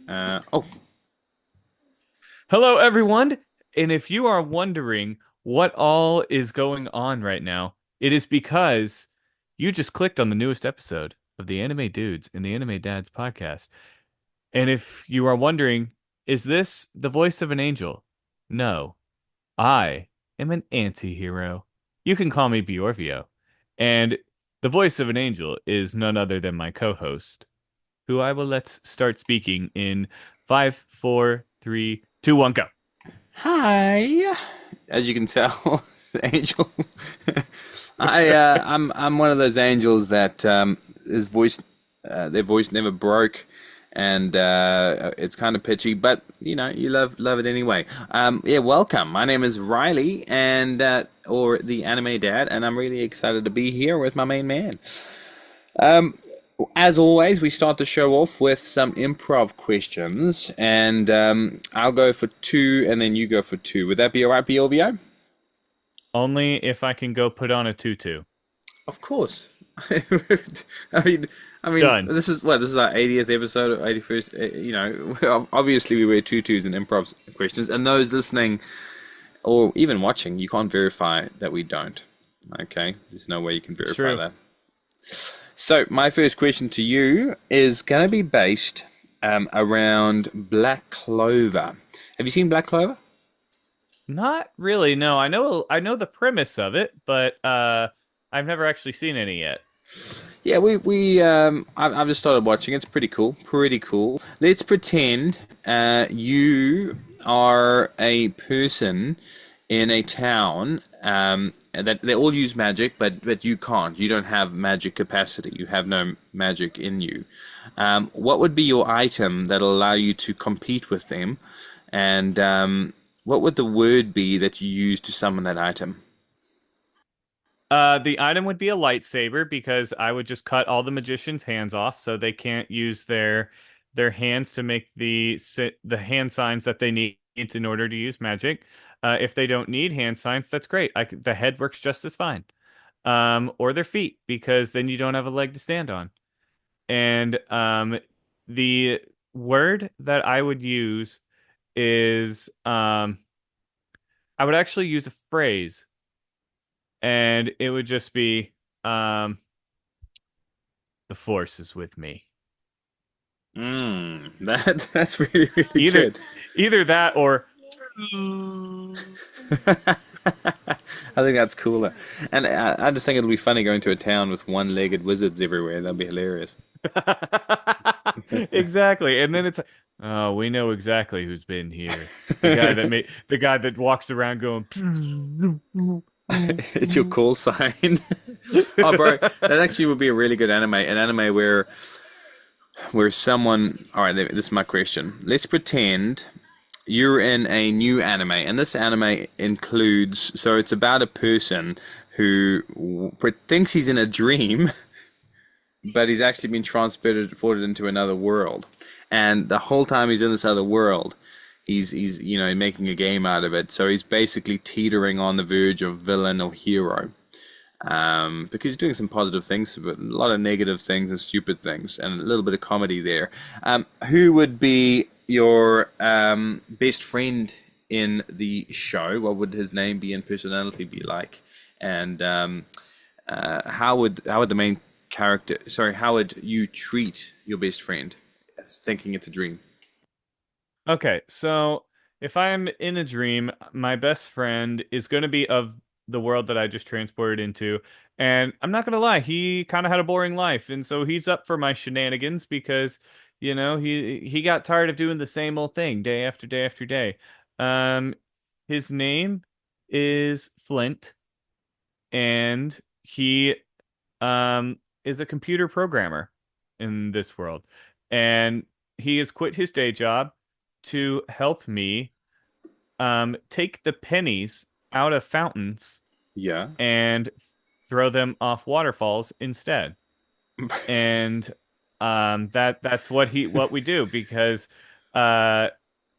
Oh, Hello, everyone. And if you are wondering what all is going on right now, it is because you just clicked on the newest episode of the Anime Dudes and the Anime Dads podcast. And if you are wondering, is this the voice of an angel? No, I am an anti-hero. You can call me Bjorvio. And the voice of an angel is none other than my co-host, who I will let start speaking in 5, 4, 3, 2, 1, go. hi. As you can tell, Angel. I'm one of those angels that his voice, their voice never broke, and it's kind of pitchy, but you love it anyway. Yeah, welcome. My name is Riley, and or the Anime Dad, and I'm really excited to be here with my main man. As always, we start the show off with some improv questions, and I'll go for two, and then you go for two. Would that be all right, Bjorvio? Only if I can go put on a tutu. Of course. I mean, Done. this is our 80th episode or 81st. Obviously we wear tutus in improv questions, and those listening or even watching, you can't verify that we don't. Okay, there's no way you can verify True. that. So, my first question to you is going to be based around Black Clover. Have you seen Black Clover? Not really. No, I know the premise of it, but I've never actually seen any yet. Yeah, I've just started watching. It's pretty cool. Pretty cool. Let's pretend you are a person in a town that they all use magic, but you can't. You don't have magic capacity. You have no magic in you. What would be your item that'll allow you to compete with them? And what would the word be that you use to summon that item? The item would be a lightsaber because I would just cut all the magicians' hands off so they can't use their hands to make the hand signs that they need in order to use magic. If they don't need hand signs, that's great. The head works just as fine. Or their feet because then you don't have a leg to stand on. And the word that I would use is I would actually use a phrase, and it would just be the force is with me. That's really really Either good. either that or I think that's cooler. And I just think it'll be funny going to a town with one-legged wizards everywhere. That'd be hilarious. exactly. And then it's like, oh, we know exactly who's been here. The guy that walks around going It's your call sign. Oh, bro, that actually would be a really good anime. An anime where someone. All right, this is my question. Let's pretend you're in a new anime, and this anime includes. So it's about a person who thinks he's in a dream, but he's actually been transported into another world. And the whole time he's in this other world, he's making a game out of it. So he's basically teetering on the verge of villain or hero. Because he's doing some positive things, but a lot of negative things and stupid things, and a little bit of comedy there. Who would be your best friend in the show? What would his name be and personality be like? And how would the main character? Sorry, how would you treat your best friend? Thinking it's a dream. Okay, so if I'm in a dream, my best friend is going to be of the world that I just transported into. And I'm not going to lie, he kind of had a boring life. And so he's up for my shenanigans because, he got tired of doing the same old thing day after day after day. Um, his name is Flint, and he is a computer programmer in this world. And he has quit his day job to help me take the pennies out of fountains Yeah. and throw them off waterfalls instead. And that's what we do because uh,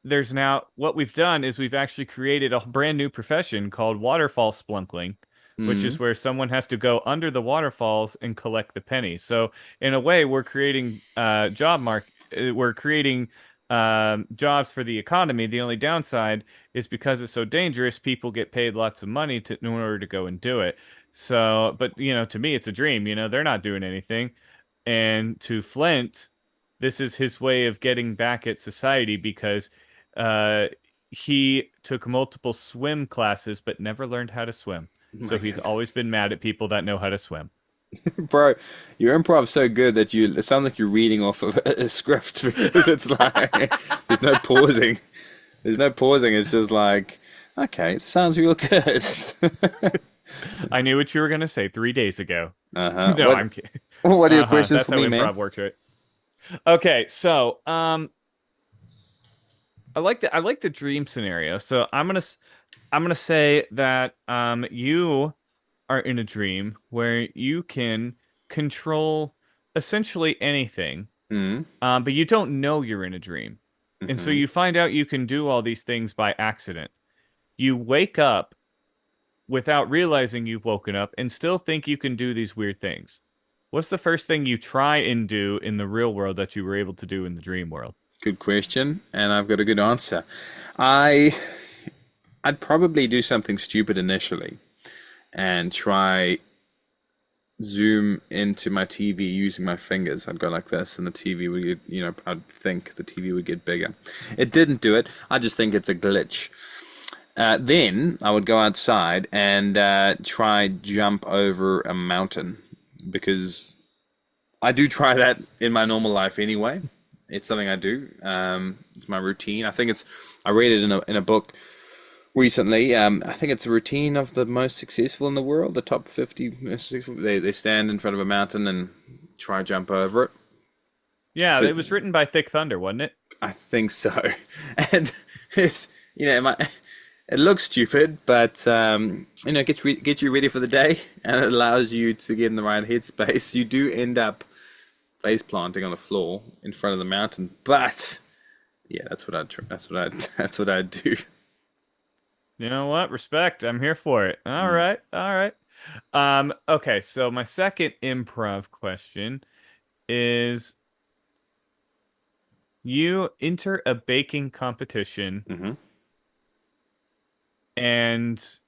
there's now what we've done is we've actually created a brand new profession called waterfall splunkling, which Mm. is where someone has to go under the waterfalls and collect the pennies. So in a way, we're creating we're creating jobs for the economy. The only downside is because it's so dangerous, people get paid lots of money in order to go and do it. So, but to me, it's a dream. They're not doing anything. And to Flint, this is his way of getting back at society because uh, he took multiple swim classes but never learned how to swim. Oh my So he's always goodness. been mad at people that know how to swim. Bro, your improv's so good that it sounds like you're reading off of a script because it's like there's no pausing. There's no pausing. It's just like, okay, it sounds real good. I knew what you were going to say 3 days ago. Uh-huh. No, I'm kidding. What are your Uh-huh. questions That's for how me, man? improv works, right? Okay, so I like the dream scenario. So I'm gonna say that you are in a dream where you can control essentially anything, Mm-hmm. but you don't know you're in a dream. And so Mm-hmm. you find out you can do all these things by accident. You wake up without realizing you've woken up and still think you can do these weird things. What's the first thing you try and do in the real world that you were able to do in the dream world? Good question, and I've got a good answer. I I'd probably do something stupid initially and try zoom into my TV using my fingers. I'd go like this, and the TV would get, I'd think the TV would get bigger. It didn't do it. I just think it's a glitch. Then I would go outside and try jump over a mountain because I do try that in my normal life anyway. It's something I do. It's my routine. I read it in a book recently. I think it's a routine of the most successful in the world, the top 50 most successful. They stand in front of a mountain and try jump over it. Yeah, For, it was written by Thick Thunder, wasn't it? I think so. And it's, it looks stupid, but it gets you ready for the day and it allows you to get in the right headspace. You do end up face planting on the floor in front of the mountain, but yeah, that's what I do. You know what? Respect. I'm here for it. All Mm. right. All right. Okay, so my second improv question is you enter a baking competition Mm-hmm. and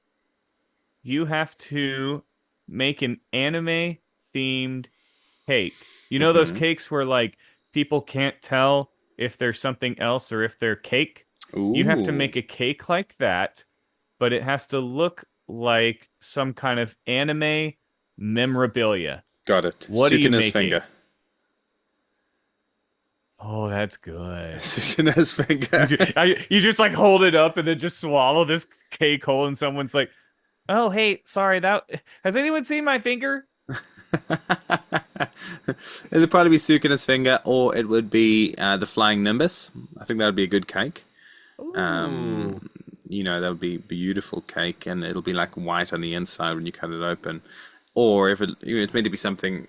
you have to make an anime themed cake. You know those Mm-hmm. cakes where like people can't tell if there's something else or if they're cake? You have to Ooh, make a cake like that, but it has to look like some kind of anime memorabilia. got it. What are you Sukina's making? finger. Oh, that's good. Sukina's You finger. you just like hold it up and then just swallow this cake whole, and someone's like, "Oh, hey, sorry, that has anyone seen my finger?" It'd probably be Sukina's finger, or it would be the Flying Nimbus. I think that would be a good cake. Ooh. Um, that would be beautiful cake, and it'll be like white on the inside when you cut it open. Or if it's meant to be something,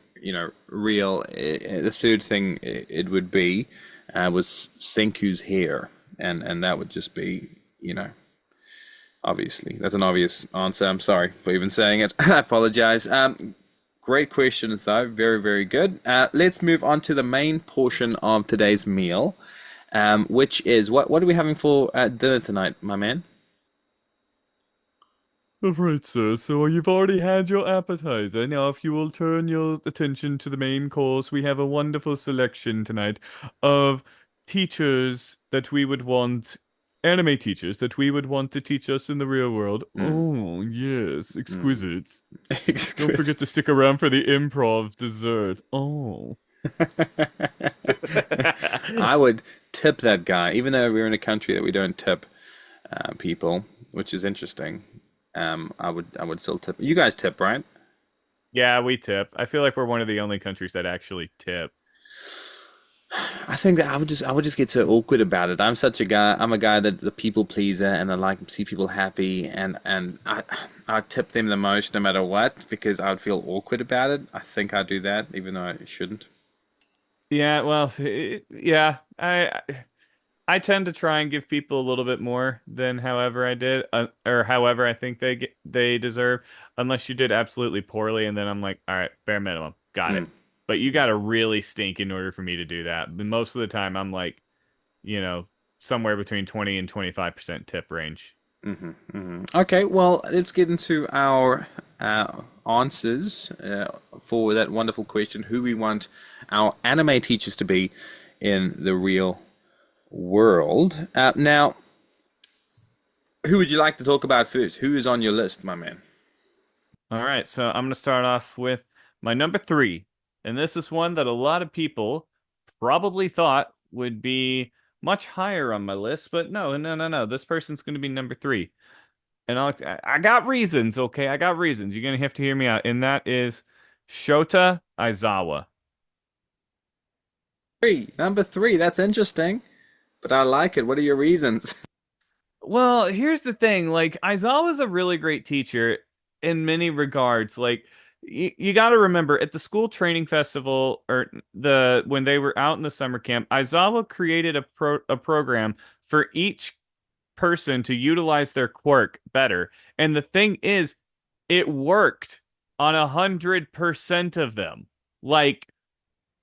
real. The third thing it would be was Senku's hair, and that would just be, obviously that's an obvious answer. I'm sorry for even saying it. I apologize. Great questions though, very very good. Let's move on to the main portion of today's meal, which is what are we having for dinner tonight, my man? All right, sir. So you've already had your appetizer. Now, if you will turn your attention to the main course, we have a wonderful selection tonight of teachers that we would want, anime teachers that we would want to teach us in the real world. Mm, Oh, yes, mm. exquisite. Don't forget Exquisite. to stick around for the improv dessert. Oh. I would tip that guy, even though we're in a country that we don't tip people, which is interesting. I would still tip. You guys tip, right? Yeah, we tip. I feel like we're one of the only countries that actually tip. I think that I would just get so awkward about it. I'm such a guy. I'm a guy that the people pleaser, and I like to see people happy, and I tip them the most no matter what because I would feel awkward about it. I think I do that even though I shouldn't. Yeah, well, yeah, I tend to try and give people a little bit more than however I did, or however I think they deserve, unless you did absolutely poorly, and then I'm like, all right, bare minimum, got Mm. it. But you got to really stink in order for me to do that. But most of the time, I'm like, you know, somewhere between 20 and 25% tip range. Okay, well, let's get into our answers for that wonderful question: who we want our anime teachers to be in the real world. Now, who would you like to talk about first? Who is on your list, my man? All right, so I'm going to start off with my number three. And this is one that a lot of people probably thought would be much higher on my list, but no, no, no, no. This person's going to be number three. And I got reasons, okay? I got reasons. You're going to have to hear me out. And that is Shota Aizawa. Number three. That's interesting, but I like it. What are your reasons? Well, here's the thing. Like, Aizawa's a really great teacher in many regards. Like, you got to remember at the school training festival or when they were out in the summer camp, Aizawa created a program for each person to utilize their quirk better. And the thing is, it worked on 100% of them. Like,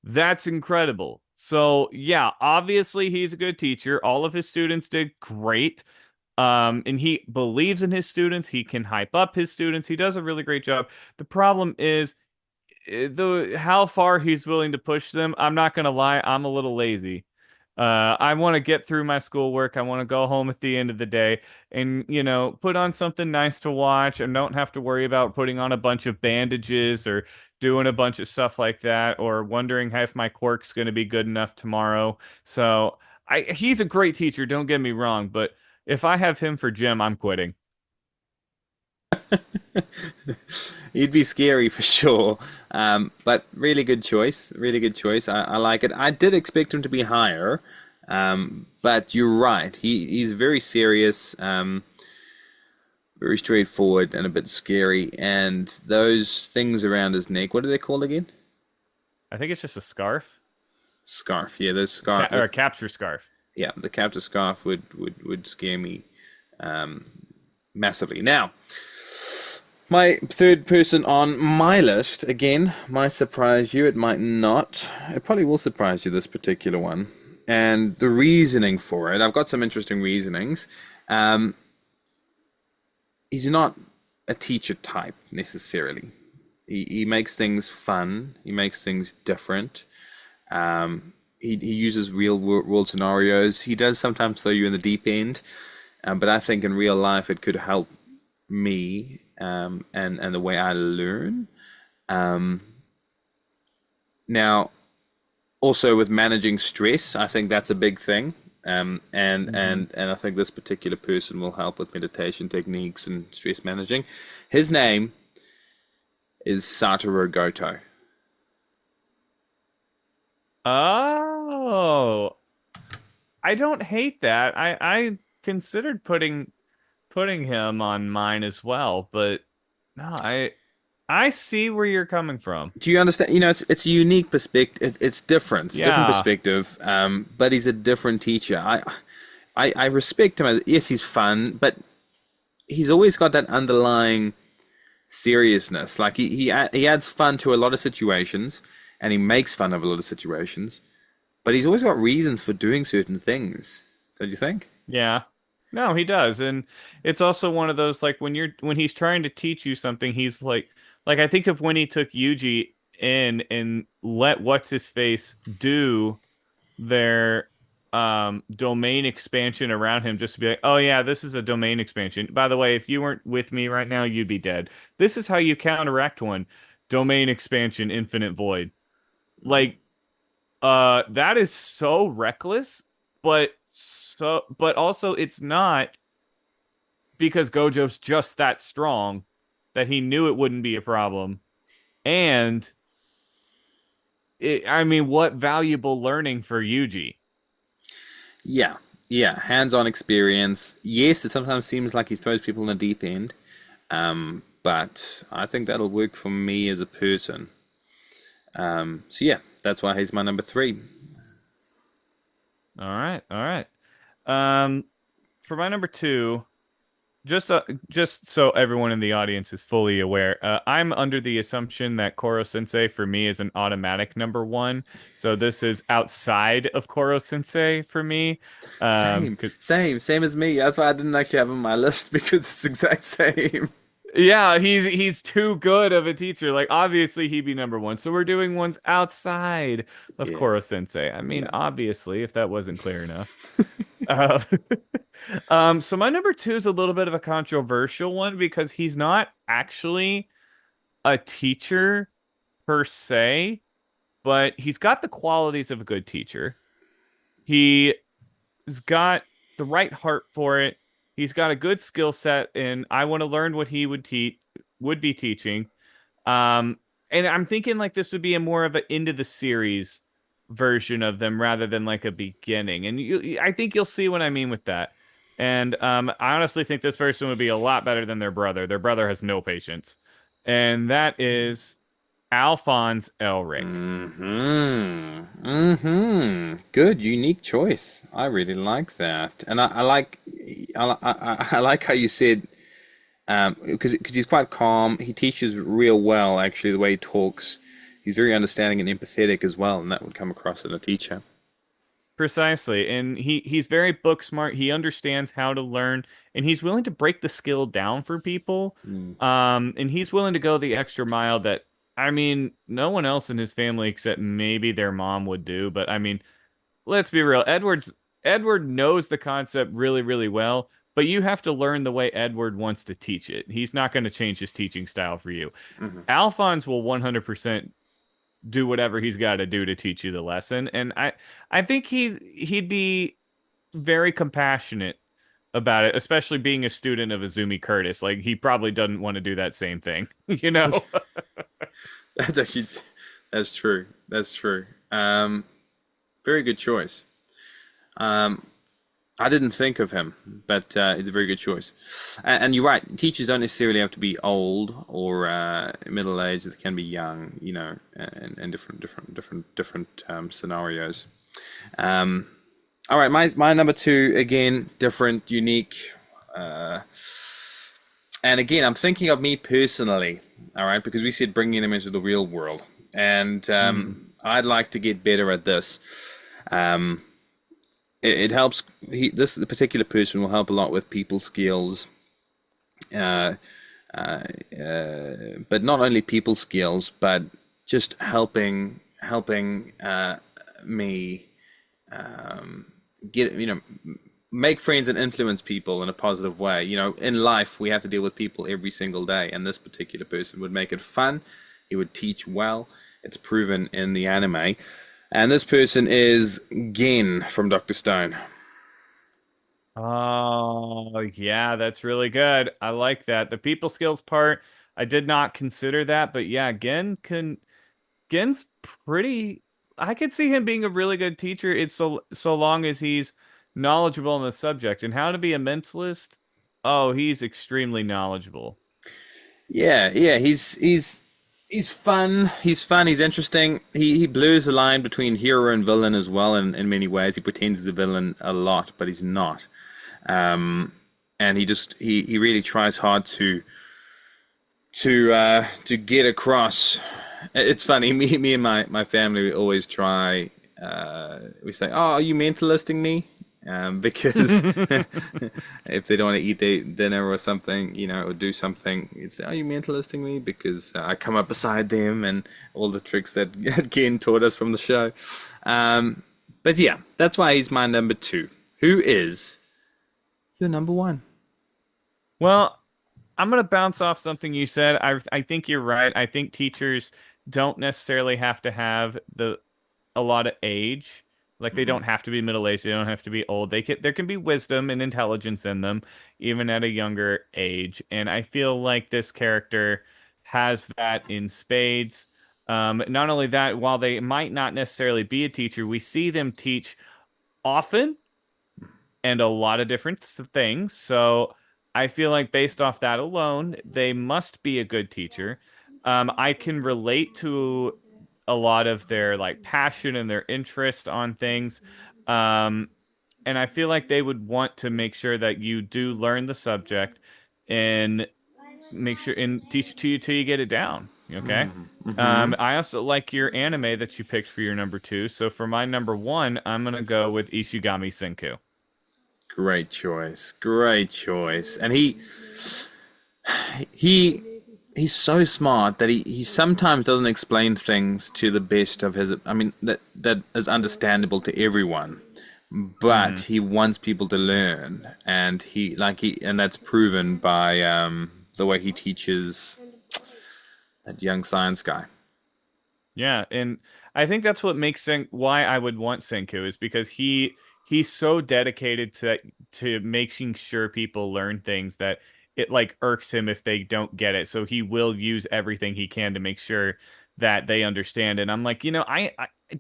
that's incredible. So, yeah, obviously he's a good teacher. All of his students did great. And he believes in his students. He can hype up his students. He does a really great job. The problem is the how far he's willing to push them. I'm not gonna lie, I'm a little lazy. I want to get through my schoolwork. I want to go home at the end of the day and, put on something nice to watch and don't have to worry about putting on a bunch of bandages or doing a bunch of stuff like that or wondering if my quirk's going to be good enough tomorrow. So he's a great teacher, don't get me wrong, but if I have him for gym, I'm quitting. You'd be scary for sure. But really good choice. Really good choice. I like it. I did expect him to be higher, but you're right. He's very serious, very straightforward, and a bit scary. And those things around his neck, what are they called again? I think it's just a scarf Scarf. Yeah, those or a scarf. capture scarf. Yeah, the captor scarf would scare me massively. Now, my third person on my list, again, might surprise you, it might not. It probably will surprise you, this particular one. And the reasoning for it, I've got some interesting reasonings. Um, he's not a teacher type necessarily. He makes things fun, he makes things different. He uses real world scenarios. He does sometimes throw you in the deep end, but I think in real life it could help me and the way I learn. Um, Now, also with managing stress, I think that's a big thing. And I think this particular person will help with meditation techniques and stress managing. His name is Satoru Goto. Oh, I don't hate that. I considered putting him on mine as well, but no, I see where you're coming from. Do you understand? It's a unique perspective. It's different. It's a different Yeah. perspective. But he's a different teacher. I respect him. Yes, he's fun, but he's always got that underlying seriousness. Like he adds fun to a lot of situations, and he makes fun of a lot of situations. But he's always got reasons for doing certain things. Don't you think? Yeah. No, he does. And it's also one of those like when he's trying to teach you something, he's like I think of when he took Yuji in and let what's his face do their domain expansion around him just to be like, "Oh yeah, this is a domain expansion. By the way, if you weren't with me right now, you'd be dead. This is how you counteract one. Domain expansion, infinite void." Like that is so reckless, but also it's not because Gojo's just that strong that he knew it wouldn't be a problem. And I mean, what valuable learning for Yuji. Yeah, yeah. Hands-on experience. Yes, it sometimes seems like he throws people in the deep end. But I think that'll work for me as a person. So yeah, that's why he's my number three. All right, all right. Um, for my number two, just so everyone in the audience is fully aware, I'm under the assumption that Koro Sensei for me is an automatic number one. So this is outside of Koro Sensei for me. Same, 'Cause same as me. That's why I didn't actually have him on my list because it's exact same. yeah, he's too good of a teacher. Like obviously he'd be number one. So we're doing ones outside of Yeah, Koro Sensei. I mean, yeah. obviously, if that wasn't clear enough. Uh, so my number two is a little bit of a controversial one because he's not actually a teacher per se, but he's got the qualities of a good teacher. He's got the right heart for it. He's got a good skill set, and I want to learn what he would be teaching. Um, and I'm thinking like this would be a more of an end of the series version of them rather than like a beginning. And I think you'll see what I mean with that. And I honestly think this person would be a lot better than their brother. Their brother has no patience, and that is Alphonse Elric. Good, unique choice. I really like that, and I like, I like how you said, because he's quite calm. He teaches real well, actually, the way he talks. He's very understanding and empathetic as well, and that would come across in a teacher. Precisely. And he's very book smart. He understands how to learn and he's willing to break the skill down for people. Mm. And he's willing to go the extra mile that I mean, no one else in his family except maybe their mom would do, but I mean, let's be real. Edward knows the concept really, really well, but you have to learn the way Edward wants to teach it. He's not going to change his teaching style for you. Mhm. Alphonse will 100% do whatever he's got to do to teach you the lesson. And I think he'd be very compassionate about it, especially being a student of Azumi Curtis. Like he probably doesn't want to do that same thing, you know? That's actually, that's true. That's true. Very good choice. Um, I didn't think of him, but it's a very good choice. And you're right. Teachers don't necessarily have to be old or middle aged. They can be young, and different scenarios. Um, all right, my number two again, different, unique, uh, and again, I'm thinking of me personally. All right, because we said bringing him into the real world, and Mm. I'd like to get better at this. Um, it helps. The particular person will help a lot with people skills, uh, but not only people skills, but just helping me get make friends and influence people in a positive way. In life we have to deal with people every single day, and this particular person would make it fun. He would teach well. It's proven in the anime. And this person is Gen from Dr. Stone. Oh, yeah, that's really good. I like that. The people skills part, I did not consider that, but yeah, Gen's pretty I could see him being a really good teacher. It's so long as he's knowledgeable on the subject and how to be a mentalist. Oh, he's extremely knowledgeable. Yeah. He's fun. He's fun. He's interesting. He blurs the line between hero and villain as well in many ways. He pretends he's a villain a lot, but he's not. And he really tries hard to get across. It's funny. Me and my family, we always try. We say, "Oh, are you mentalisting me?" Because if they don't want to eat their dinner or something, or do something, you say, "Are you mentalisting me?" Because I come up beside them and all the tricks that Ken taught us from the show. But yeah, that's why he's my number two. Who is your number one? Well, I'm gonna bounce off something you said. I think you're right. I think teachers don't necessarily have to have the a lot of age. Like they Hmm. don't have to be middle aged. They don't have to be old. There can be wisdom and intelligence in them, even at a younger age. And I feel like this character has that in spades. Not only that, while they might not necessarily be a teacher, we see them teach often and a lot of different things. So I feel like based off that alone, they must be a good teacher. I can relate to a lot of their like passion and their interest on things. Um, and I feel like they would want to make sure that you do learn the subject and make sure and teach it to you till you get it down. Okay. I also like your anime that you picked for your number two. So for my number one, I'm gonna go with Ishigami Senku. Great choice. Great choice. And he he's so smart that he sometimes doesn't explain things to the best of his. I mean that is understandable to everyone, but he wants people to learn, and and that's proven by the way he teaches that young science guy. Yeah, and I think that's what makes why I would want Senku is because he's so dedicated to making sure people learn things that it like irks him if they don't get it. So he will use everything he can to make sure that they understand. And I'm like, I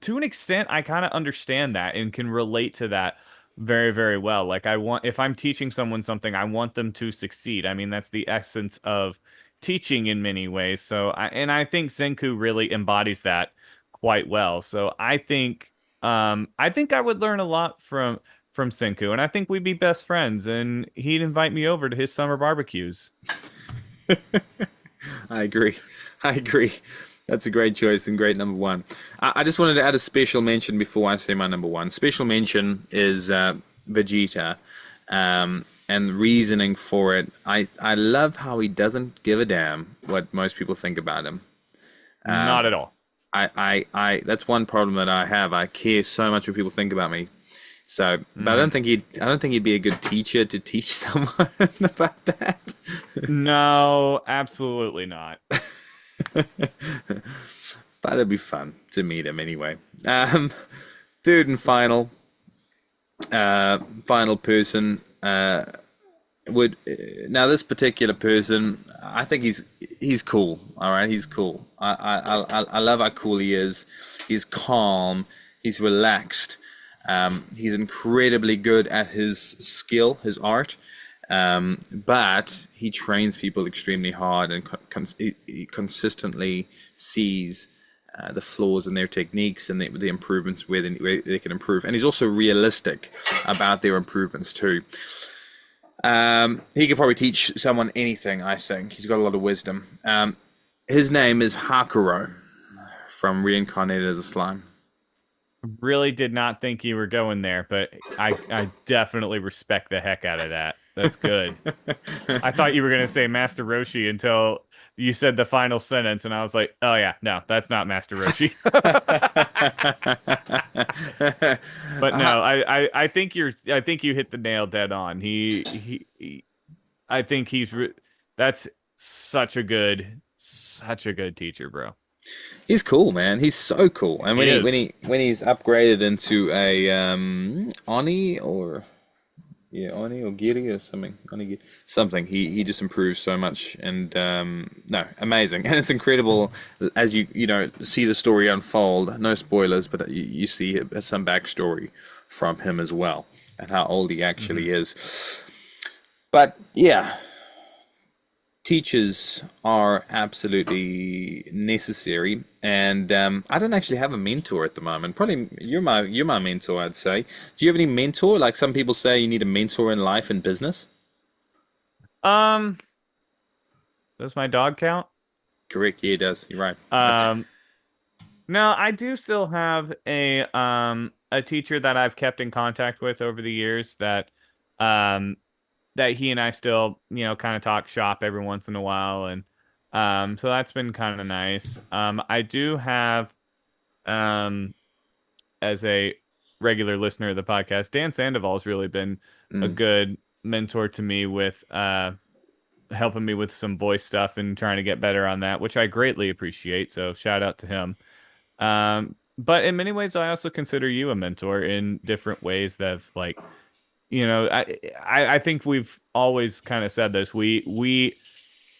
to an extent I kind of understand that and can relate to that very, very well. Like if I'm teaching someone something, I want them to succeed. I mean, that's the essence of teaching in many ways. So I think Senku really embodies that quite well. So I think I would learn a lot from Senku, and I think we'd be best friends, and he'd invite me over to his summer barbecues. I agree. I agree. That's a great choice and great number one. I just wanted to add a special mention before I say my number one. Special mention is Vegeta. And the reasoning for it, I love how he doesn't give a damn what most people think about him. Not at all. That's one problem that I have. I care so much what people think about me. So, but I don't think he'd be a good teacher to teach someone about that. No, absolutely not. But it'd be fun to meet him anyway. Third and final person. Would Now this particular person, I think he's cool. All right, he's cool. I love how cool he is. He's calm. He's relaxed. He's incredibly good at his skill, his art. But he trains people extremely hard and he consistently sees the flaws in their techniques and the improvements where they can improve. And he's also realistic about their improvements too. He could probably teach someone anything, I think. He's got a lot of wisdom. His name is Hakuro from Reincarnated as a Slime. Really did not think you were going there, but I definitely respect the heck out of that. That's good. I thought you were going to say Master Roshi until you said the final sentence, and I was like, oh yeah, no, that's not Master Roshi. But no, I think you hit the nail dead on. I think that's such a good teacher, bro. He's cool, man. He's so cool. And when he's upgraded into a Oni or Giri or something, he just improves so much. And no, amazing. And it's incredible as you see the story unfold. No spoilers, but you see some backstory from him as well and how old he actually is. But yeah, teachers are absolutely necessary, and I don't actually have a mentor at the moment. Probably you're my mentor, I'd say. Do you have any mentor? Like some people say, you need a mentor in life and business. Does my dog count? Correct. Yeah, it does. You're right. No, I do still have a teacher that I've kept in contact with over the years that he and I still, kind of talk shop every once in a while. And so that's been kind of nice. I do have, as a regular listener of the podcast, Dan Sandoval's really been a good mentor to me with helping me with some voice stuff and trying to get better on that, which I greatly appreciate. So shout out to him. But in many ways, I also consider you a mentor in different ways that have like, I think we've always kind of said this. We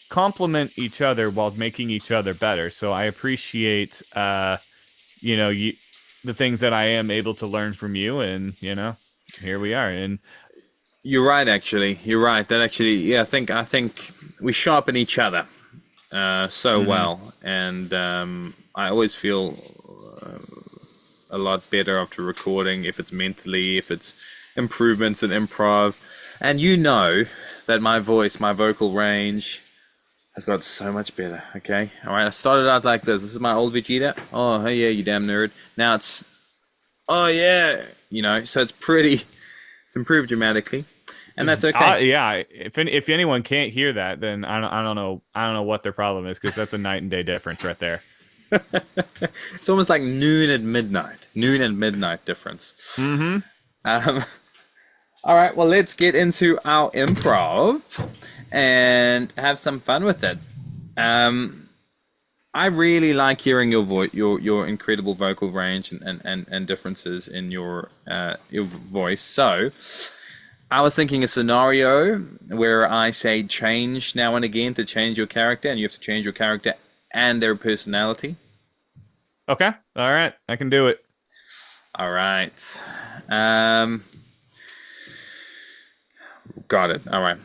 complement each other while making each other better. So I appreciate, the things that I am able to learn from you, and here we are. And you're right. Actually, you're right. That actually, yeah, I think we sharpen each other so well, and I always feel a lot better after recording. If it's mentally, if it's improvements in improv, and you know that my voice, my vocal range, has got so much better. Okay, all right. I started out like this. This is my old Vegeta. Oh, hey, yeah, you damn nerd. Now it's, oh yeah, So it's improved dramatically, and that's okay. Yeah, if anyone can't hear that, then I don't know what their problem is because that's a night and day difference right there. It's almost like noon and midnight difference. Mm-hmm. Um, all right, well, let's get into our improv and have some fun with it. I really like hearing your voice, your incredible vocal range and differences in your voice. So, I was thinking a scenario where I say change now and again to change your character, and you have to change your character and their personality. Okay. All right. I can do it. All right. Got it. All right.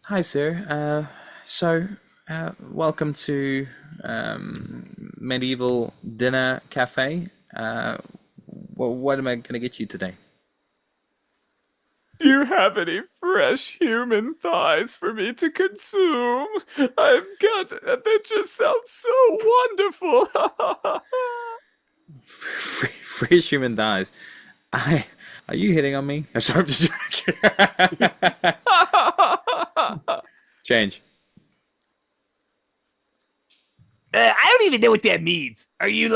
Hi, sir. Welcome to Medieval Dinner Cafe. What am I going to get you today? Do you have any fresh human thighs for me to consume? I've got that just sounds so wonderful. Fresh human thighs. Are you hitting on me? I'm sorry, I'm just joking. Change. I don't even know what that means. Are you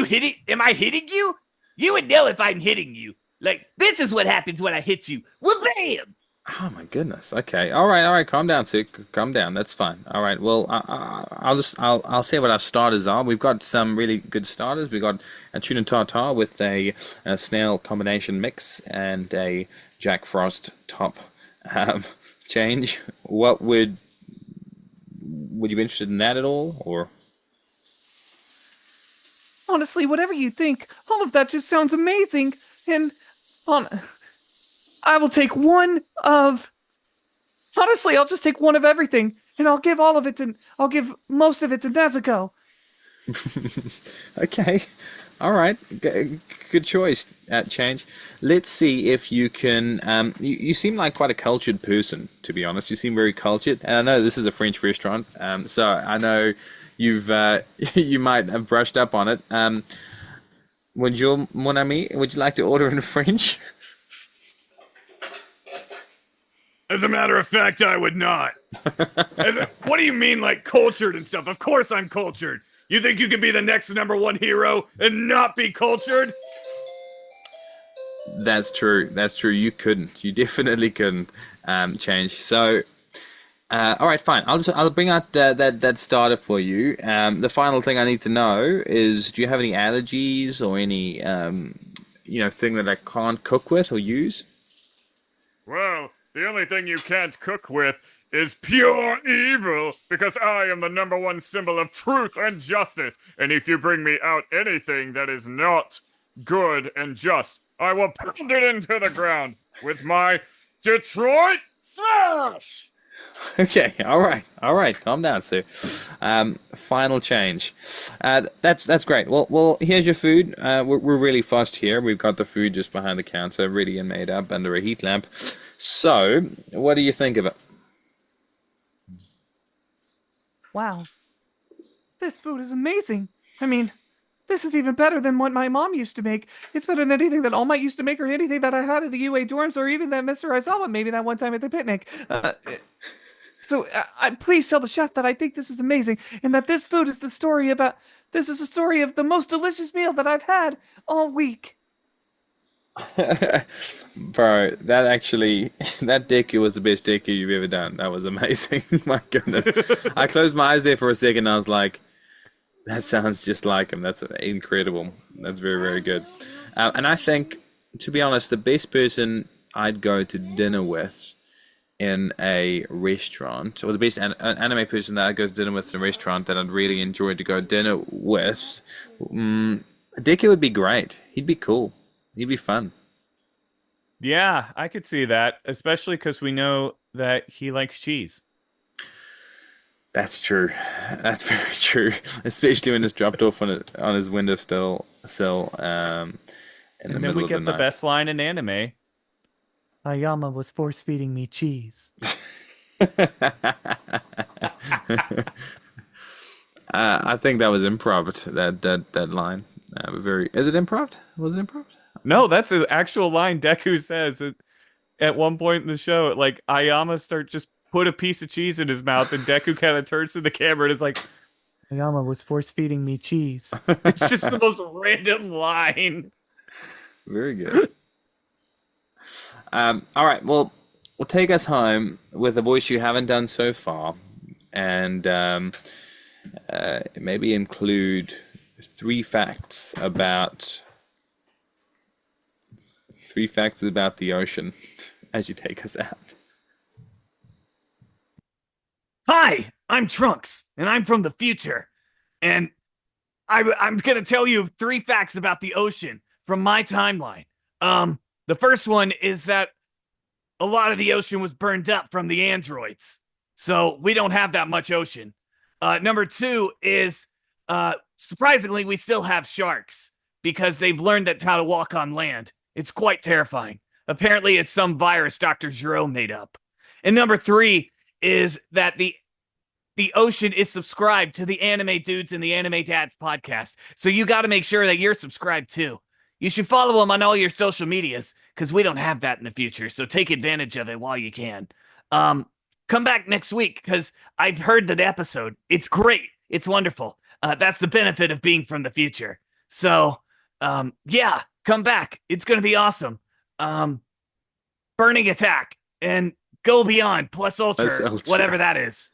hitting? Am I hitting you? You would know if I'm hitting you. Like, this is what happens when I hit you. Wha-bam! Oh my goodness. Okay. All right. Calm down, sir. Calm down. That's fine. All right. Well, I'll say what our starters are. We've got some really good starters. We've got a tuna tartare with a snail combination mix and a Jack Frost top change. What would you be interested in that at all, or? Honestly, whatever you think, all of that just sounds amazing. And on, I will take one of. Honestly, I'll just take one of everything, and I'll give most of it to Nezuko. Okay. All right. Good choice. Change. Let's see if you can. You seem like quite a cultured person, to be honest. You seem very cultured, and I know this is a French restaurant, so I know you've you might have brushed up on it. Mon ami, would you like to order in French? As a matter of fact, I would not. What do you mean, like, cultured and stuff? Of course I'm cultured. You think you could be the next #1 hero and not be cultured? That's true. That's true. You couldn't. You definitely couldn't change. So, all right, fine. I'll bring out that starter for you. The final thing I need to know is, do you have any allergies or any thing that I can't cook with or use? Well, the only thing you can't cook with is pure evil, because I am the #1 symbol of truth and justice. And if you bring me out anything that is not good and just, I will pound it into the ground with my Detroit Smash! Okay, all right, calm down, Sue. Final change. That's great. Well, here's your food. We're really fast here. We've got the food just behind the counter, ready and made up under a heat lamp. So, what do you think of it? Wow. This food is amazing. I mean, this is even better than what my mom used to make. It's better than anything that All Might used to make or anything that I had in the UA dorms or even that Mr. Aizawa maybe that one time at the picnic. So please tell the chef that I think this is amazing and that this food is a story of the most delicious meal that I've had all week. Bro, that deku was the best deku you've ever done. That was amazing. My goodness. I closed my eyes there for a second. I was like, that sounds just like him. That's incredible. That's very, very good. And I think, to be honest, the best person I'd go to dinner with in a restaurant, or the best anime person that I'd go to dinner with in a restaurant that I'd really enjoy to go dinner with, Deku would be great. He'd be cool. He'd be fun. Yeah, I could see that, especially because we know that he likes cheese. That's true. That's very true. Especially when it's dropped off on his windowsill in the middle of the night. And then we get the best line in anime. Ayama was force feeding me cheese. I think that was improv. That line. Is it improv? Was it improv? No, that's an actual line Deku says at one point in the show. Like Ayama just put a piece of cheese in his mouth, and Deku kind of turns to the camera and is like, Ayama was force feeding me cheese. it's just the most random line. Very good. All right. Well, we'll take us home with a voice you haven't done so far, and maybe include three facts about the ocean as you take us out. Hi, I'm Trunks, and I'm from the future. And I'm going to tell you 3 facts about the ocean from my timeline. The first one is that a lot of the ocean was burned up from the androids. So we don't have that much ocean. Number 2 is, surprisingly, we still have sharks because they've learned how to walk on land. It's quite terrifying. Apparently, it's some virus Dr. Jerome made up. And number 3 is that the ocean is subscribed to the Anime Dudes and the Anime Dads podcast. So you got to make sure that you're subscribed too. You should follow them on all your social medias because we don't have that in the future. So take advantage of it while you can. Come back next week because I've heard that episode. It's great. It's wonderful. That's the benefit of being from the future. So, yeah, come back. It's going to be awesome. Burning Attack and Go Beyond plus Ultra, whatever that is.